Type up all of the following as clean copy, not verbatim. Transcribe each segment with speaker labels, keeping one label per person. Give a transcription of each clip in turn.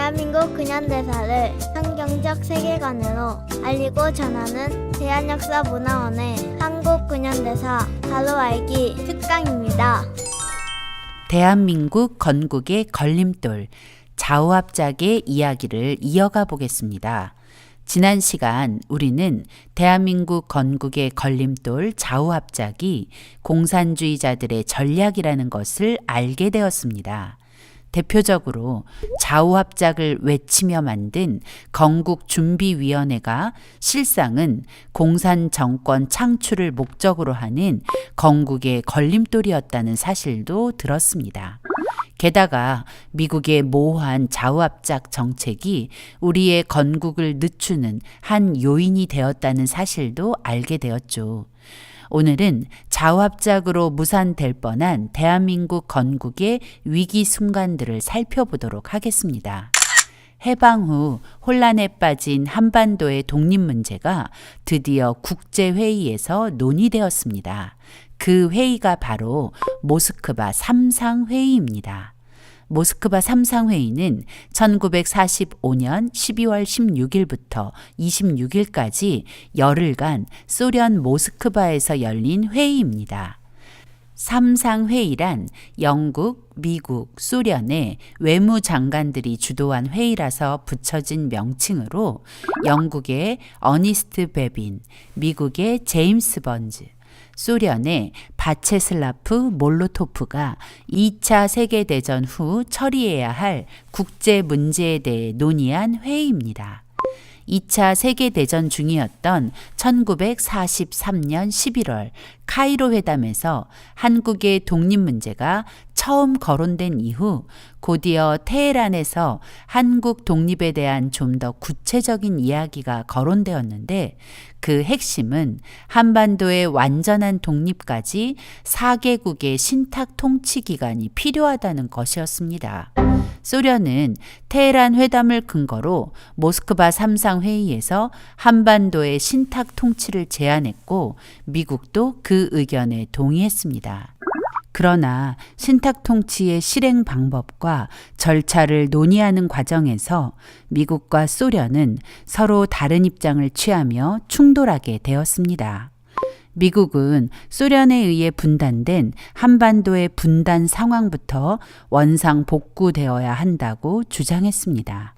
Speaker 1: 대한민국 근현대사를 환경적 세계관으로 알리고 전하는 대한역사문화원의 한국 근현대사 바로 알기 특강입니다.
Speaker 2: 대한민국 건국의 걸림돌, 좌우합작의 이야기를 이어가 보겠습니다. 지난 시간 우리는 대한민국 건국의 걸림돌 좌우합작이 공산주의자들의 전략이라는 것을 알게 되었습니다. 대표적으로 좌우합작을 외치며 만든 건국준비위원회가 실상은 공산정권 창출을 목적으로 하는 건국의 걸림돌이었다는 사실도 들었습니다. 게다가 미국의 모호한 좌우합작 정책이 우리의 건국을 늦추는 한 요인이 되었다는 사실도 알게 되었죠. 오늘은 좌우합작으로 무산될 뻔한 대한민국 건국의 위기 순간들을 살펴보도록 하겠습니다. 해방 후 혼란에 빠진 한반도의 독립 문제가 드디어 국제회의에서 논의되었습니다. 그 회의가 바로 모스크바 3상 회의입니다. 모스크바 3상 회의는 1945년 12월 16일부터 26일까지 열흘간 소련 모스크바에서 열린 회의입니다. 3상 회의란 영국, 미국, 소련의 외무장관들이 주도한 회의라서 붙여진 명칭으로 영국의 어니스트 베빈, 미국의 제임스 번즈, 소련의 바체슬라프 몰로토프가 2차 세계대전 후 처리해야 할 국제 문제에 대해 논의한 회의입니다. 2차 세계대전 중이었던 1943년 11월 카이로 회담에서 한국의 독립 문제가 처음 거론된 이후 곧이어 테헤란에서 한국 독립에 대한 좀 더 구체적인 이야기가 거론되었는데 그 핵심은 한반도의 완전한 독립까지 4개국의 신탁 통치 기간이 필요하다는 것이었습니다. 소련은 테헤란 회담을 근거로 모스크바 3상 회의에서 한반도의 신탁 통치를 제안했고 미국도 그 의견에 동의했습니다. 그러나 신탁 통치의 실행 방법과 절차를 논의하는 과정에서 미국과 소련은 서로 다른 입장을 취하며 충돌하게 되었습니다. 미국은 소련에 의해 분단된 한반도의 분단 상황부터 원상 복구되어야 한다고 주장했습니다.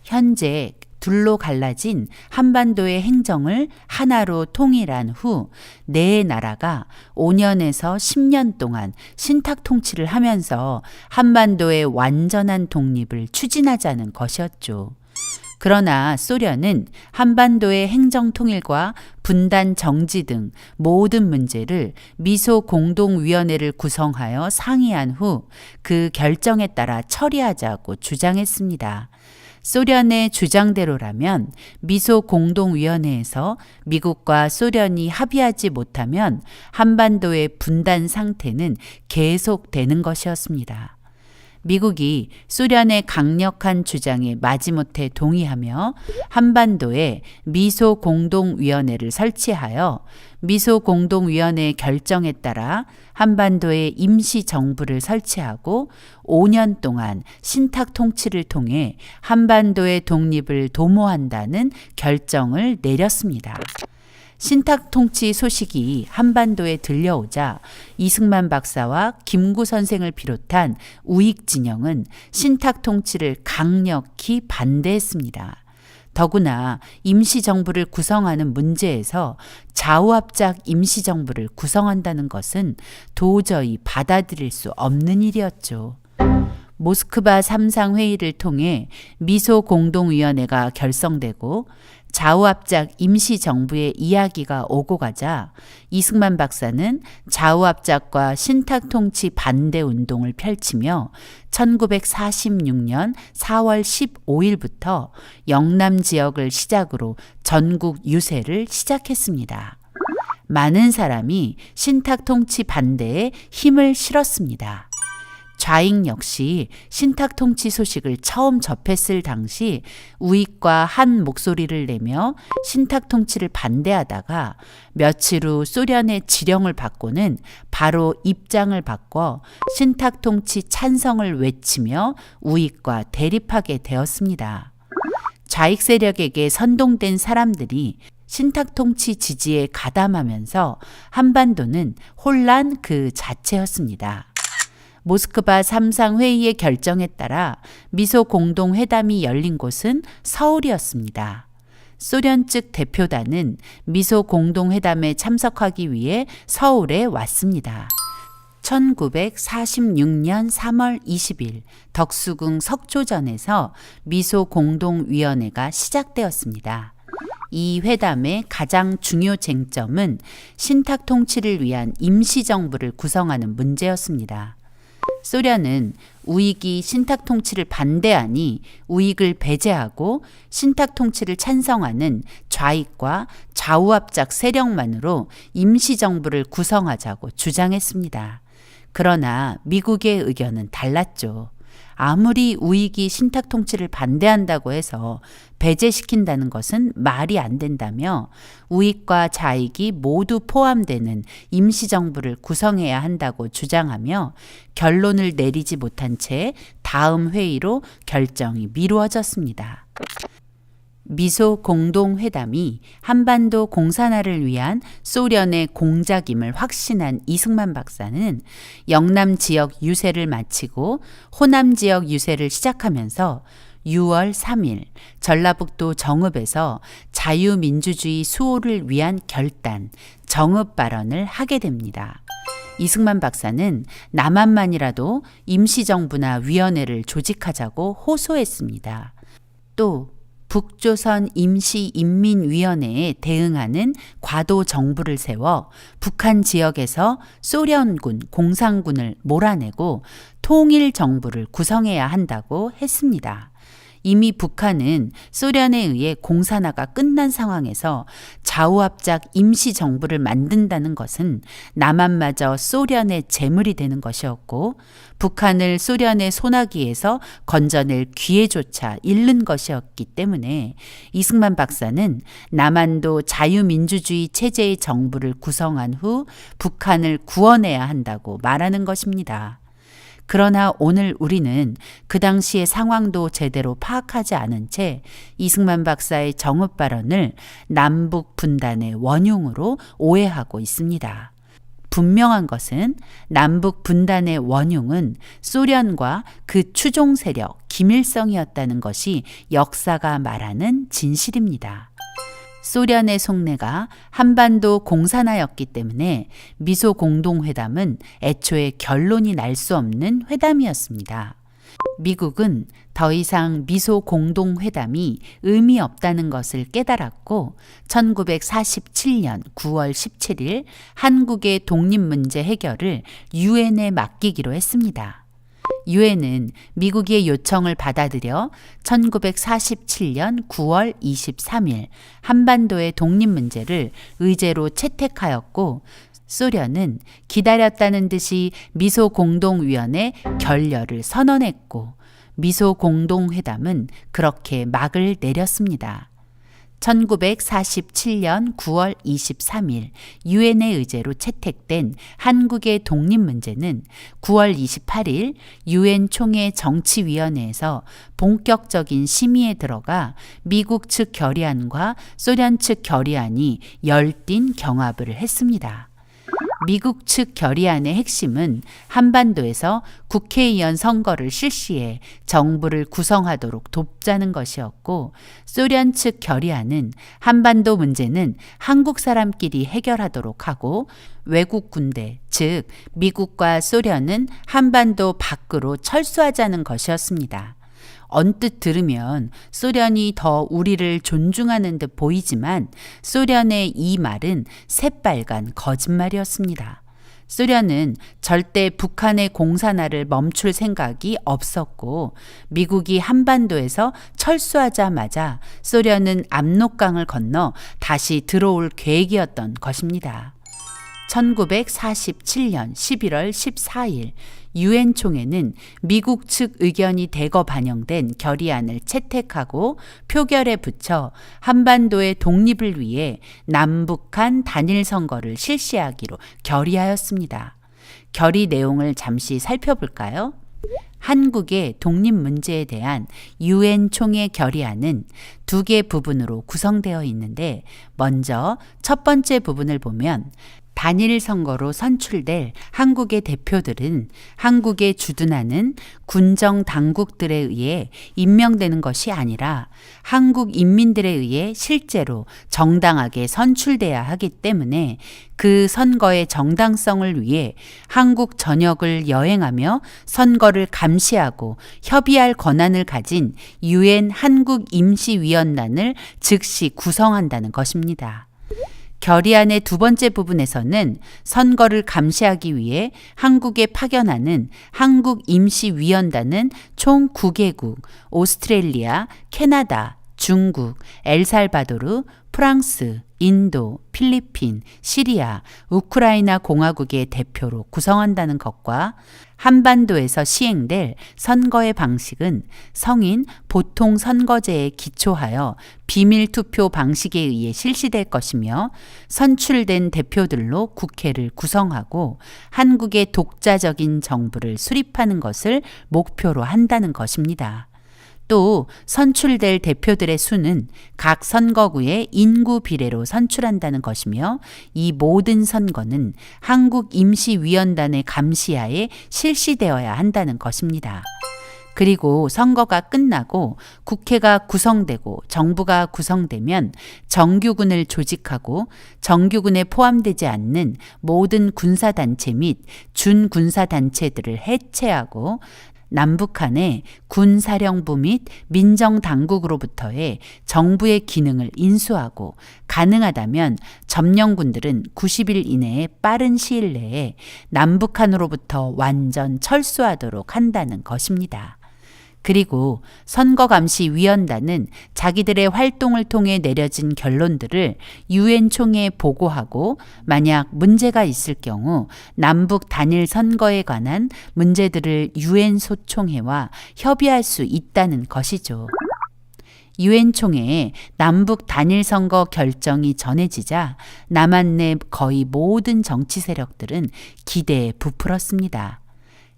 Speaker 2: 현재 둘로 갈라진 한반도의 행정을 하나로 통일한 후 네 나라가 5년에서 10년 동안 신탁 통치를 하면서 한반도의 완전한 독립을 추진하자는 것이었죠. 그러나 소련은 한반도의 행정 통일과 분단 정지 등 모든 문제를 미소 공동위원회를 구성하여 상의한 후 그 결정에 따라 처리하자고 주장했습니다. 소련의 주장대로라면 미소 공동위원회에서 미국과 소련이 합의하지 못하면 한반도의 분단 상태는 계속되는 것이었습니다. 미국이 소련의 강력한 주장에 마지못해 동의하며 한반도에 미소 공동위원회를 설치하여 미소 공동위원회의 결정에 따라 한반도에 임시정부를 설치하고 5년 동안 신탁 통치를 통해 한반도의 독립을 도모한다는 결정을 내렸습니다. 신탁 통치 소식이 한반도에 들려오자 이승만 박사와 김구 선생을 비롯한 우익 진영은 신탁 통치를 강력히 반대했습니다. 더구나 임시정부를 구성하는 문제에서 좌우합작 임시정부를 구성한다는 것은 도저히 받아들일 수 없는 일이었죠. 모스크바 3상 회의를 통해 미소 공동위원회가 결성되고 좌우합작 임시정부의 이야기가 오고 가자 이승만 박사는 좌우합작과 신탁통치 반대 운동을 펼치며 1946년 4월 15일부터 영남 지역을 시작으로 전국 유세를 시작했습니다. 많은 사람이 신탁통치 반대에 힘을 실었습니다. 좌익 역시 신탁 통치 소식을 처음 접했을 당시 우익과 한 목소리를 내며 신탁 통치를 반대하다가 며칠 후 소련의 지령을 받고는 바로 입장을 바꿔 신탁 통치 찬성을 외치며 우익과 대립하게 되었습니다. 좌익 세력에게 선동된 사람들이 신탁 통치 지지에 가담하면서 한반도는 혼란 그 자체였습니다. 모스크바 3상 회의의 결정에 따라 미소 공동회담이 열린 곳은 서울이었습니다. 소련 측 대표단은 미소 공동회담에 참석하기 위해 서울에 왔습니다. 1946년 3월 20일 덕수궁 석조전에서 미소 공동위원회가 시작되었습니다. 이 회담의 가장 중요 쟁점은 신탁 통치를 위한 임시정부를 구성하는 문제였습니다. 소련은 우익이 신탁 통치를 반대하니 우익을 배제하고 신탁 통치를 찬성하는 좌익과 좌우합작 세력만으로 임시정부를 구성하자고 주장했습니다. 그러나 미국의 의견은 달랐죠. 아무리 우익이 신탁 통치를 반대한다고 해서 배제시킨다는 것은 말이 안 된다며 우익과 좌익이 모두 포함되는 임시정부를 구성해야 한다고 주장하며 결론을 내리지 못한 채 다음 회의로 결정이 미루어졌습니다. 미소 공동회담이 한반도 공산화를 위한 소련의 공작임을 확신한 이승만 박사는 영남 지역 유세를 마치고 호남 지역 유세를 시작하면서 6월 3일 전라북도 정읍에서 자유민주주의 수호를 위한 결단, 정읍 발언을 하게 됩니다. 이승만 박사는 남한만이라도 임시정부나 위원회를 조직하자고 호소했습니다. 또 북조선 임시인민위원회에 대응하는 과도 정부를 세워 북한 지역에서 소련군, 공산군을 몰아내고 통일 정부를 구성해야 한다고 했습니다. 이미 북한은 소련에 의해 공산화가 끝난 상황에서 좌우합작 임시정부를 만든다는 것은 남한마저 소련의 재물이 되는 것이었고 북한을 소련의 소나기에서 건져낼 기회조차 잃는 것이었기 때문에 이승만 박사는 남한도 자유민주주의 체제의 정부를 구성한 후 북한을 구원해야 한다고 말하는 것입니다. 그러나 오늘 우리는 그 당시의 상황도 제대로 파악하지 않은 채 이승만 박사의 정읍 발언을 남북 분단의 원흉으로 오해하고 있습니다. 분명한 것은 남북 분단의 원흉은 소련과 그 추종 세력 김일성이었다는 것이 역사가 말하는 진실입니다. 소련의 속내가 한반도 공산화였기 때문에 미소 공동회담은 애초에 결론이 날 수 없는 회담이었습니다. 미국은 더 이상 미소 공동회담이 의미 없다는 것을 깨달았고 1947년 9월 17일 한국의 독립문제 해결을 유엔에 맡기기로 했습니다. 유엔은 미국의 요청을 받아들여 1947년 9월 23일 한반도의 독립 문제를 의제로 채택하였고 소련은 기다렸다는 듯이 미소 공동위원회 결렬을 선언했고 미소 공동회담은 그렇게 막을 내렸습니다. 1947년 9월 23일 유엔의 의제로 채택된 한국의 독립 문제는 9월 28일 유엔 총회 정치위원회에서 본격적인 심의에 들어가 미국 측 결의안과 소련 측 결의안이 열띤 경합을 했습니다. 미국 측 결의안의 핵심은 한반도에서 국회의원 선거를 실시해 정부를 구성하도록 돕자는 것이었고 소련 측 결의안은 한반도 문제는 한국 사람끼리 해결하도록 하고 외국 군대, 즉 미국과 소련은 한반도 밖으로 철수하자는 것이었습니다. 언뜻 들으면 소련이 더 우리를 존중하는 듯 보이지만 소련의 이 말은 새빨간 거짓말이었습니다. 소련은 절대 북한의 공산화를 멈출 생각이 없었고 미국이 한반도에서 철수하자마자 소련은 압록강을 건너 다시 들어올 계획이었던 것입니다. 1947년 11월 14일 유엔 총회는 미국 측 의견이 대거 반영된 결의안을 채택하고 표결에 붙여 한반도의 독립을 위해 남북한 단일 선거를 실시하기로 결의하였습니다. 결의 내용을 잠시 살펴볼까요? 한국의 독립 문제에 대한 유엔 총회 결의안은 두 개 부분으로 구성되어 있는데, 먼저 첫 번째 부분을 보면 단일 선거로 선출될 한국의 대표들은 한국에 주둔하는 군정 당국들에 의해 임명되는 것이 아니라 한국 인민들에 의해 실제로 정당하게 선출돼야 하기 때문에 그 선거의 정당성을 위해 한국 전역을 여행하며 선거를 감시하고 협의할 권한을 가진 유엔 한국임시위원단을 즉시 구성한다는 것입니다. 결의안의 두 번째 부분에서는 선거를 감시하기 위해 한국에 파견하는 한국임시위원단은 총 9개국, 오스트레일리아, 캐나다, 중국, 엘살바도르, 프랑스, 인도, 필리핀, 시리아, 우크라이나 공화국의 대표로 구성한다는 것과 한반도에서 시행될 선거의 방식은 성인 보통 선거제에 기초하여 비밀투표 방식에 의해 실시될 것이며, 선출된 대표들로 국회를 구성하고 한국의 독자적인 정부를 수립하는 것을 목표로 한다는 것입니다. 또 선출될 대표들의 수는 각 선거구의 인구 비례로 선출한다는 것이며, 이 모든 선거는 한국임시위원단의 감시하에 실시되어야 한다는 것입니다. 그리고 선거가 끝나고 국회가 구성되고 정부가 구성되면 정규군을 조직하고 정규군에 포함되지 않는 모든 군사단체 및 준군사단체들을 해체하고 남북한의 군사령부 및 민정당국으로부터의 정부의 기능을 인수하고, 가능하다면 점령군들은 90일 이내에 빠른 시일 내에 남북한으로부터 완전 철수하도록 한다는 것입니다. 그리고 선거감시위원단은 자기들의 활동을 통해 내려진 결론들을 유엔 총회에 보고하고, 만약 문제가 있을 경우 남북 단일 선거에 관한 문제들을 유엔 소총회와 협의할 수 있다는 것이죠. 유엔 총회에 남북 단일 선거 결정이 전해지자 남한 내 거의 모든 정치 세력들은 기대에 부풀었습니다.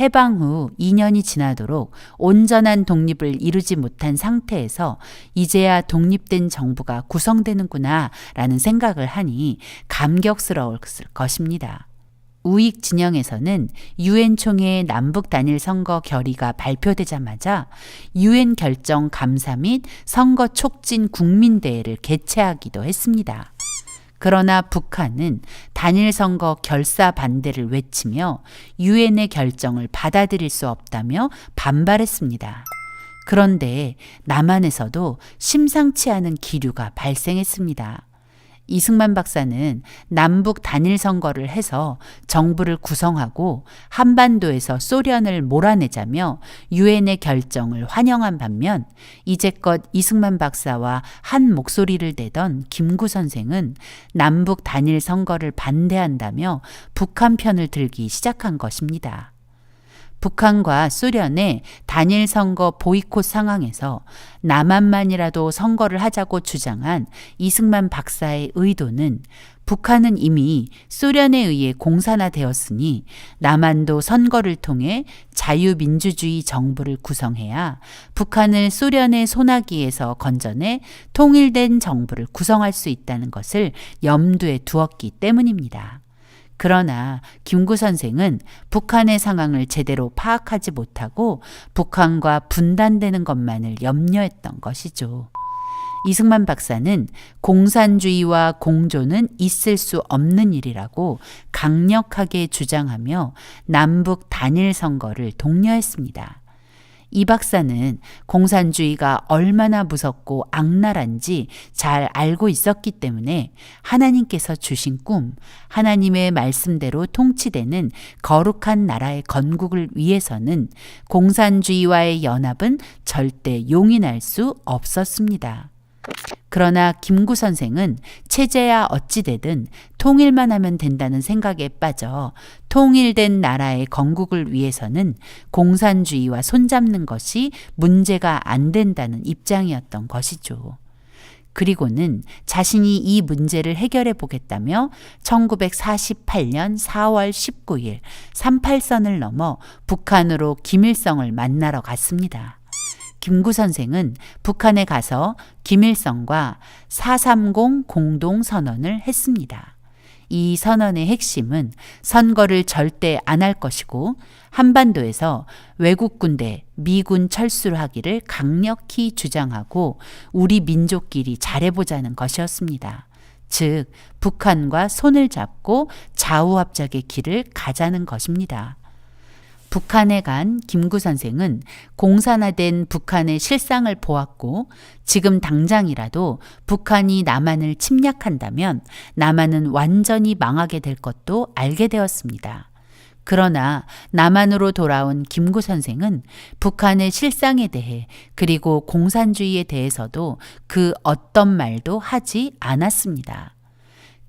Speaker 2: 해방 후 2년이 지나도록 온전한 독립을 이루지 못한 상태에서 이제야 독립된 정부가 구성되는구나 라는 생각을 하니 감격스러웠을 것입니다. 우익 진영에서는 유엔 총회의 남북 단일 선거 결의가 발표되자마자 유엔 결정 감사 및 선거 촉진 국민대회를 개최하기도 했습니다. 그러나 북한은 단일 선거 결사 반대를 외치며 유엔의 결정을 받아들일 수 없다며 반발했습니다. 그런데 남한에서도 심상치 않은 기류가 발생했습니다. 이승만 박사는 남북 단일 선거를 해서 정부를 구성하고 한반도에서 소련을 몰아내자며 유엔의 결정을 환영한 반면, 이제껏 이승만 박사와 한 목소리를 내던 김구 선생은 남북 단일 선거를 반대한다며 북한 편을 들기 시작한 것입니다. 북한과 소련의 단일 선거 보이콧 상황에서 남한만이라도 선거를 하자고 주장한 이승만 박사의 의도는, 북한은 이미 소련에 의해 공산화되었으니 남한도 선거를 통해 자유민주주의 정부를 구성해야 북한을 소련의 소나기에서 건져내 통일된 정부를 구성할 수 있다는 것을 염두에 두었기 때문입니다. 그러나 김구 선생은 북한의 상황을 제대로 파악하지 못하고 북한과 분단되는 것만을 염려했던 것이죠. 이승만 박사는 공산주의와 공조는 있을 수 없는 일이라고 강력하게 주장하며 남북 단일 선거를 독려했습니다. 이 박사는 공산주의가 얼마나 무섭고 악랄한지 잘 알고 있었기 때문에 하나님께서 주신 꿈, 하나님의 말씀대로 통치되는 거룩한 나라의 건국을 위해서는 공산주의와의 연합은 절대 용인할 수 없었습니다. 그러나 김구 선생은 체제야 어찌되든 통일만 하면 된다는 생각에 빠져 통일된 나라의 건국을 위해서는 공산주의와 손잡는 것이 문제가 안 된다는 입장이었던 것이죠. 그리고는 자신이 이 문제를 해결해 보겠다며 1948년 4월 19일 38선을 넘어 북한으로 김일성을 만나러 갔습니다. 김구 선생은 북한에 가서 김일성과 430 공동선언을 했습니다. 이 선언의 핵심은 선거를 절대 안 할 것이고 한반도에서 외국 군대, 미군 철수를 하기를 강력히 주장하고 우리 민족끼리 잘해보자는 것이었습니다. 즉, 북한과 손을 잡고 좌우합작의 길을 가자는 것입니다. 북한에 간 김구 선생은 공산화된 북한의 실상을 보았고 지금 당장이라도 북한이 남한을 침략한다면 남한은 완전히 망하게 될 것도 알게 되었습니다. 그러나 남한으로 돌아온 김구 선생은 북한의 실상에 대해 그리고 공산주의에 대해서도 그 어떤 말도 하지 않았습니다.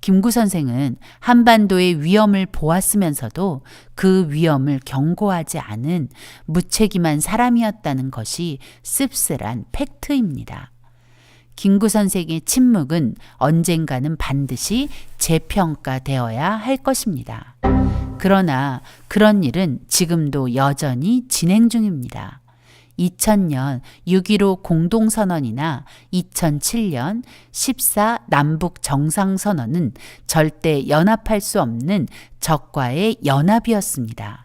Speaker 2: 김구 선생은 한반도의 위험을 보았으면서도 그 위험을 경고하지 않은 무책임한 사람이었다는 것이 씁쓸한 팩트입니다. 김구 선생의 침묵은 언젠가는 반드시 재평가되어야 할 것입니다. 그러나 그런 일은 지금도 여전히 진행 중입니다. 2000년 6.15 공동선언이나 2007년 14 남북 정상선언은 절대 연합할 수 없는 적과의 연합이었습니다.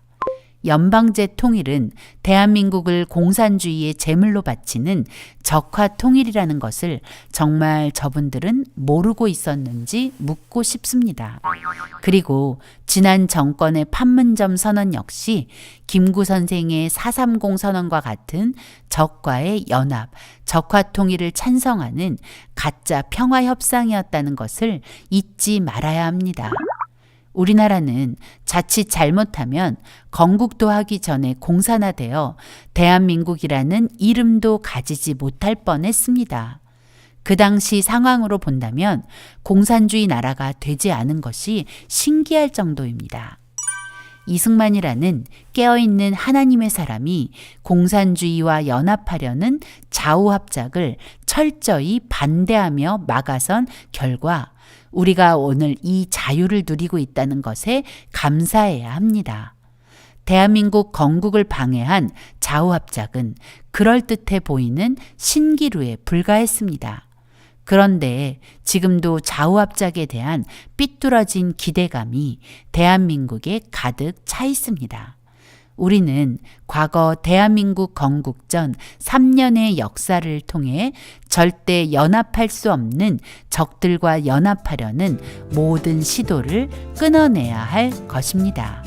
Speaker 2: 연방제 통일은 대한민국을 공산주의의 제물로 바치는 적화 통일이라는 것을 정말 저분들은 모르고 있었는지 묻고 싶습니다. 그리고 지난 정권의 판문점 선언 역시 김구 선생의 430 선언과 같은 적과의 연합, 적화 통일을 찬성하는 가짜 평화 협상이었다는 것을 잊지 말아야 합니다. 우리나라는 자칫 잘못하면 건국도 하기 전에 공산화되어 대한민국이라는 이름도 가지지 못할 뻔했습니다. 그 당시 상황으로 본다면 공산주의 나라가 되지 않은 것이 신기할 정도입니다. 이승만이라는 깨어있는 하나님의 사람이 공산주의와 연합하려는 좌우합작을 철저히 반대하며 막아선 결과 우리가 오늘 이 자유를 누리고 있다는 것에 감사해야 합니다. 대한민국 건국을 방해한 좌우합작은 그럴듯해 보이는 신기루에 불과했습니다. 그런데 지금도 좌우합작에 대한 삐뚤어진 기대감이 대한민국에 가득 차 있습니다. 우리는 과거 대한민국 건국 전 3년의 역사를 통해 절대 연합할 수 없는 적들과 연합하려는 모든 시도를 끊어내야 할 것입니다.